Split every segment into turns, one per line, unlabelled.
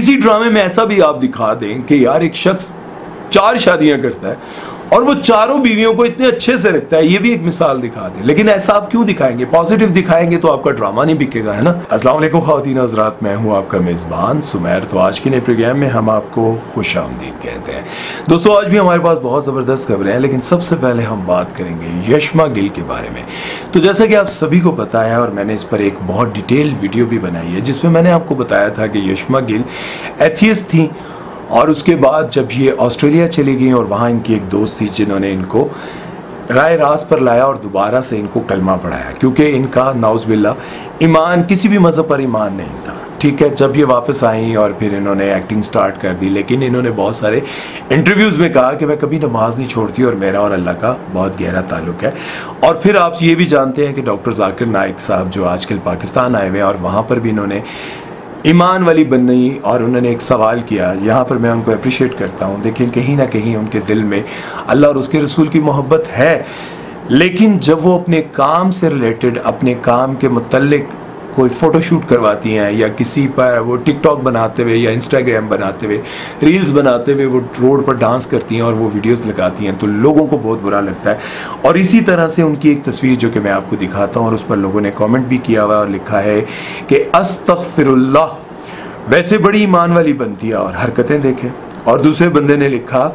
किसी ड्रामे में ऐसा भी आप दिखा दें कि यार एक शख्स 4 शादियां करता है और वो चारों बीवियों को इतने अच्छे से रखता है, ये भी एक मिसाल दिखा दे। लेकिन ऐसा आप क्यों दिखाएंगे? पॉजिटिव दिखाएंगे तो आपका ड्रामा नहीं बिकेगा, है ना। अस्सलाम वालेकुम ख़वातीन हज़रात, मैं हूं आपका मेज़बान सुमैर। तो आज के नए प्रोग्राम में हम आपको खुश आमदीद कहते हैं। दोस्तों, आज भी हमारे पास बहुत ज़बरदस्त खबरें हैं, लेकिन सबसे पहले हम बात करेंगे यशमा गिल के बारे में। तो जैसा कि आप सभी को पता है, और मैंने इस पर एक बहुत डिटेल वीडियो भी बनाई है जिसमें मैंने आपको बताया था कि यशमा गिल एथियस्ट थी, और उसके बाद जब ये ऑस्ट्रेलिया चली गई और वहाँ इनकी एक दोस्त थी जिन्होंने इनको राय रास्त पर लाया और दोबारा से इनको कलमा पढ़ाया, क्योंकि इनका नाउज़ ईमान किसी भी मज़हब पर ईमान नहीं था। ठीक है, जब ये वापस आई और फिर इन्होंने एक्टिंग स्टार्ट कर दी, लेकिन इन्होंने बहुत सारे इंटरव्यूज़ में कहा कि मैं कभी नमाज नहीं छोड़ती और मेरा और अल्लाह का बहुत गहरा ताल्लुक़ है। और फिर आप ये भी जानते हैं कि डॉक्टर जाकिर नाइक साहब जो आजकल पाकिस्तान आए हुए हैं, और वहाँ पर भी इन्होंने ईमान वाली बनई और उन्होंने एक सवाल किया। यहाँ पर मैं उनको अप्रिशिएट करता हूँ। देखिए, कहीं ना कहीं उनके दिल में अल्लाह और उसके रसूल की मोहब्बत है, लेकिन जब वो अपने काम से रिलेटेड, अपने काम के मुतल्लिक कोई फ़ोटोशूट करवाती हैं या किसी पर वो टिकटॉक बनाते हुए या इंस्टाग्राम बनाते हुए, रील्स बनाते हुए वो रोड पर डांस करती हैं और वो वीडियोस लगाती हैं, तो लोगों को बहुत बुरा लगता है। और इसी तरह से उनकी एक तस्वीर जो कि मैं आपको दिखाता हूँ, और उस पर लोगों ने कमेंट भी किया हुआ और लिखा है कि अस्तगफिरुल्लाह, वैसे बड़ी ईमान वाली बनती है और हरकतें देखें। और दूसरे बंदे ने लिखा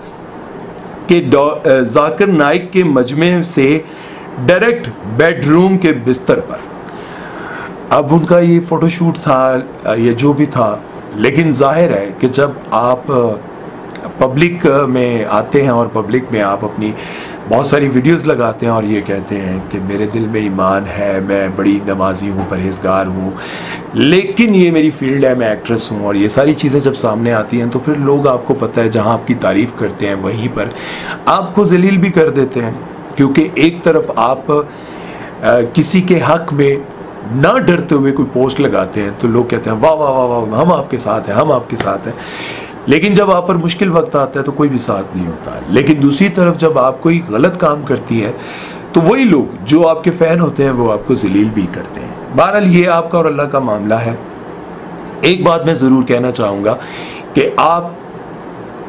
कि जाकिर नाइक के मजमे से डायरेक्ट बेडरूम के बिस्तर पर। अब उनका ये फ़ोटोशूट था, ये जो भी था, लेकिन जाहिर है कि जब आप पब्लिक में आते हैं और पब्लिक में आप अपनी बहुत सारी वीडियोस लगाते हैं और ये कहते हैं कि मेरे दिल में ईमान है, मैं बड़ी नमाजी हूँ, परहेज़गार हूँ, लेकिन ये मेरी फील्ड है, मैं एक्ट्रेस हूँ, और ये सारी चीज़ें जब सामने आती हैं तो फिर लोग, आपको पता है, जहाँ आपकी तारीफ़ करते हैं वहीं पर आपको जलील भी कर देते हैं। क्योंकि एक तरफ आप किसी के हक़ में ना डरते हुए कोई पोस्ट लगाते हैं तो लोग कहते हैं वाह वाह वाह वाह, हम आपके साथ हैं, हम आपके साथ हैं। लेकिन जब आप पर मुश्किल वक्त आता है तो कोई भी साथ नहीं होता। लेकिन दूसरी तरफ जब आप कोई गलत काम करती है तो वही लोग जो आपके फ़ैन होते हैं वो आपको जलील भी करते हैं। बहरहाल ये आपका और अल्लाह का मामला है। एक बात मैं ज़रूर कहना चाहूँगा कि आप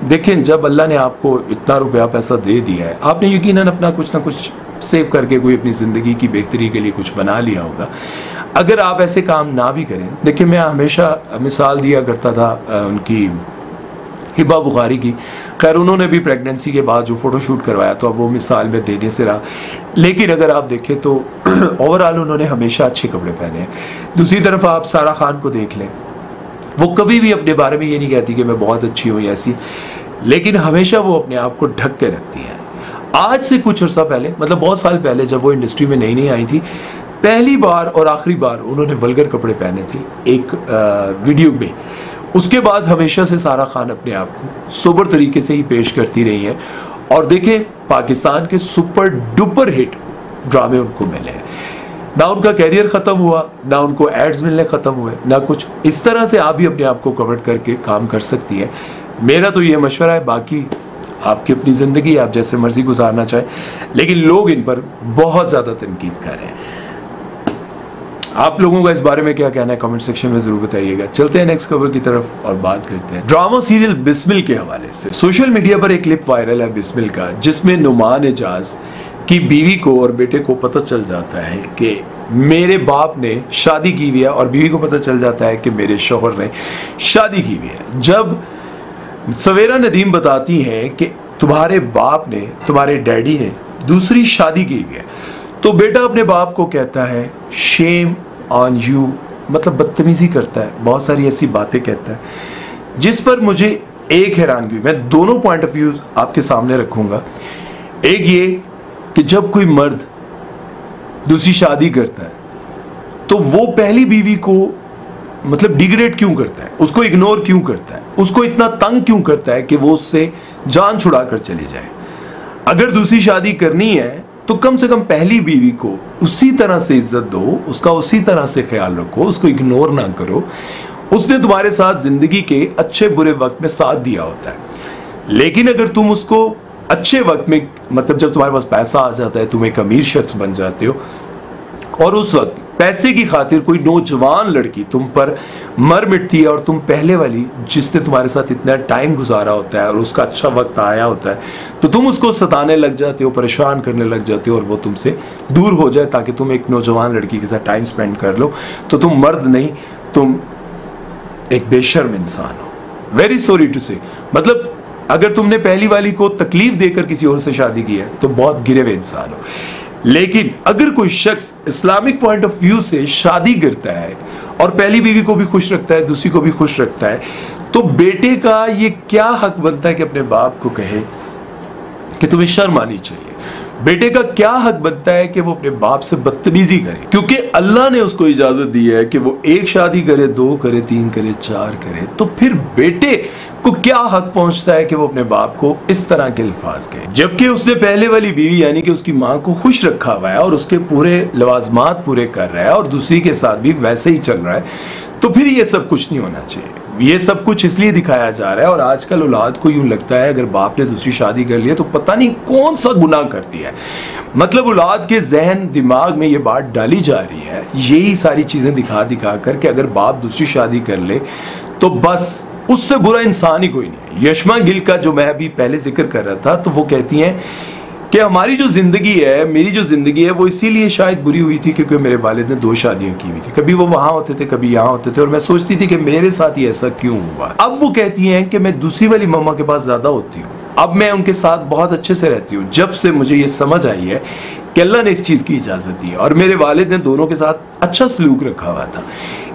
देखें, जब अल्लाह ने आपको इतना रुपया पैसा दे दिया है, आपने यकीनन अपना कुछ ना कुछ सेव करके कोई अपनी ज़िंदगी की बेहतरी के लिए कुछ बना लिया होगा। अगर आप ऐसे काम ना भी करें, देखिए, मैं हमेशा मिसाल दिया करता था उनकी हिबा बुखारी की। खैर, उन्होंने भी प्रेगनेंसी के बाद जो फ़ोटोशूट करवाया तो अब वो मिसाल में देने से रहा, लेकिन अगर आप देखें तो ओवरऑल उन्होंने हमेशा अच्छे कपड़े पहने हैं। दूसरी तरफ आप सारा खान को देख लें, वो कभी भी अपने बारे में ये नहीं कहती कि मैं बहुत अच्छी हूँ ऐसी, लेकिन हमेशा वो अपने आप को ढक के रखती हैं। आज से कुछ अर्सा पहले, मतलब बहुत साल पहले, जब वो इंडस्ट्री में नई नई आई थी, पहली बार और आखिरी बार उन्होंने वल्गर कपड़े पहने थे एक वीडियो में। उसके बाद हमेशा से सारा खान अपने आप को सोबर तरीके से ही पेश करती रही हैं, और देखें, पाकिस्तान के सुपर डुपर हिट ड्रामे उनको मिले हैं। ना उनका कैरियर ख़त्म हुआ, ना उनको एड्स मिलने ख़त्म हुए, ना कुछ। इस तरह से आप भी अपने आप को कवर करके काम कर सकती हैं। मेरा तो ये मशवरा है, बाकी आपकी अपनी ज़िंदगी, आप जैसे मर्जी गुजारना चाहें, लेकिन लोग इन पर बहुत ज़्यादा तनकीद कर रहे हैं। आप लोगों का इस बारे में क्या कहना है कमेंट सेक्शन में ज़रूर बताइएगा। चलते हैं नेक्स्ट खबर की तरफ और बात करते हैं ड्रामा सीरियल बिस्मिल के हवाले से। सोशल मीडिया पर एक क्लिप वायरल है बिस्मिल का, जिसमें नुमान एजाज की बीवी को और बेटे को पता चल जाता है कि मेरे बाप ने शादी की हुई है, और बीवी को पता चल जाता है कि मेरे शौहर ने शादी की हुई है। जब सवेरा नदीम बताती हैं कि तुम्हारे बाप ने, तुम्हारे डैडी ने दूसरी शादी की हुई है, तो बेटा अपने बाप को कहता है शेम ऑन यू, मतलब बदतमीजी करता है, बहुत सारी ऐसी बातें कहता है, जिस पर मुझे एक हैरानगी, मैं दोनों पॉइंट ऑफ व्यू आपके सामने रखूंगा। एक ये कि जब कोई मर्द दूसरी शादी करता है तो वो पहली बीवी को मतलब डिग्रेड क्यों करता है, उसको इग्नोर क्यों करता है, उसको इतना तंग क्यों करता है कि वो उससे जान छुड़ा कर चली जाए। अगर दूसरी शादी करनी है तो कम से कम पहली बीवी को उसी तरह से इज्जत दो, उसका उसी तरह से ख्याल रखो, उसको इग्नोर ना करो। उसने तुम्हारे साथ जिंदगी के अच्छे बुरे वक्त में साथ दिया होता है, लेकिन अगर तुम उसको अच्छे वक्त में, मतलब जब तुम्हारे पास पैसा आ जाता है, तुम एक अमीर शख्स बन जाते हो, और उस वक्त पैसे की खातिर कोई नौजवान लड़की तुम पर मर मिटती है और तुम पहले वाली जिसने तुम्हारे साथ इतना टाइम गुजारा होता है और उसका अच्छा वक्त आया होता है, तो तुम उसको सताने लग जाते हो, परेशान करने लग जाते हो और वो तुमसे दूर हो जाए ताकि तुम एक नौजवान लड़की के साथ टाइम स्पेंड कर लो, तो तुम मर्द नहीं, तुम एक बेशर्म इंसान हो। वेरी सॉरी टू से, मतलब अगर तुमने पहली वाली को तकलीफ देकर किसी और से शादी की है तो बहुत गिरे हुए इंसान हो। लेकिन अगर कोई शख्स इस्लामिक पॉइंट ऑफ व्यू से शादी करता है और पहली बीवी को भी खुश रखता है, दूसरी को भी खुश रखता है, तो बेटे का ये क्या हक बनता है कि अपने बाप को कहे कि तुम्हें शर्म आनी चाहिए। बेटे का क्या हक बनता है कि वो अपने बाप से बदतमीजी करे, क्योंकि अल्लाह ने उसको इजाजत दी है कि वो एक शादी करे, 2 करे, 3 करे, 4 करे। तो फिर बेटे को क्या हक पहुंचता है कि वो अपने बाप को इस तरह के अल्फाज कहे, जबकि उसने पहले वाली बीवी यानी कि उसकी माँ को खुश रखा हुआ है और उसके पूरे लवाजमात पूरे कर रहा है और दूसरी के साथ भी वैसे ही चल रहा है। तो फिर ये सब कुछ नहीं होना चाहिए। ये सब कुछ इसलिए दिखाया जा रहा है और आजकल औलाद को यूं लगता है अगर बाप ने दूसरी शादी कर ली तो पता नहीं कौन सा गुनाह कर दिया है। मतलब औलाद के जहन दिमाग में ये बात डाली जा रही है, यही सारी चीजें दिखा दिखा कर कि अगर बाप दूसरी शादी कर ले तो बस उससे बुरा इंसान ही कोई नहीं है। यशमा गिल का जो मैं अभी पहले जिक्र कर रहा था, तो वो कहती हैं कि हमारी जो जिंदगी है, मेरी जो जिंदगी है, वो इसीलिए शायद बुरी हुई थी क्योंकि मेरे वालिद ने 2 शादियां की हुई थी। कभी वो वहां होते थे, कभी यहाँ होते थे और मैं सोचती थी कि मेरे साथ ही ऐसा क्यों हुआ। अब वो कहती हैं कि मैं दूसरी वाली मम्मा के पास ज्यादा होती हूँ, अब मैं उनके साथ बहुत अच्छे से रहती हूँ जब से मुझे ये समझ आई है कि अल्लाह ने इस चीज की इजाजत दी और मेरे वालिद ने दोनों के साथ अच्छा सलूक रखा हुआ था।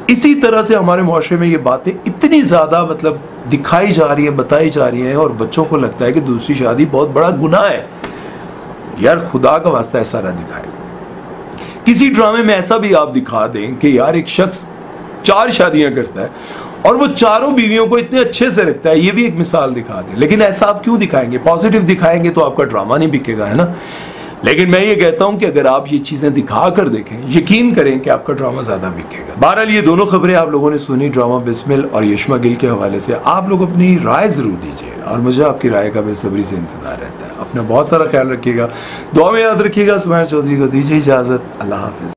इसी तरह से हमारे मुआशरे में ये बातें इतनी ज्यादा मतलब दिखाई जा रही है, बताई जा रही है और बच्चों को लगता है कि दूसरी शादी बहुत बड़ा गुनाह है। यार खुदा का वास्ता ऐसा ना दिखाए। किसी ड्रामे में ऐसा भी आप दिखा दें कि यार एक शख्स 4 शादियां करता है और वो चारों बीवियों को इतने अच्छे से रखता है, ये भी एक मिसाल दिखा दें। लेकिन ऐसा आप क्यों दिखाएंगे? पॉजिटिव दिखाएंगे तो आपका ड्रामा नहीं बिकेगा, है ना। लेकिन मैं ये कहता हूं कि अगर आप ये चीजें दिखा कर देखें, यकीन करें कि आपका ड्रामा ज्यादा बिकेगा। बहरहाल ये दोनों खबरें आप लोगों ने सुनी, ड्रामा बिस्मिल और यशमा गिल के हवाले से। आप लोग अपनी राय जरूर दीजिए और मुझे आपकी राय का बेसब्री से इंतजार रहता है। अपना बहुत सारा ख्याल रखिएगा, दुआ में याद रखिएगा। सुमैर चौधरी को दीजिए इजाजत। अल्लाह हाफिज।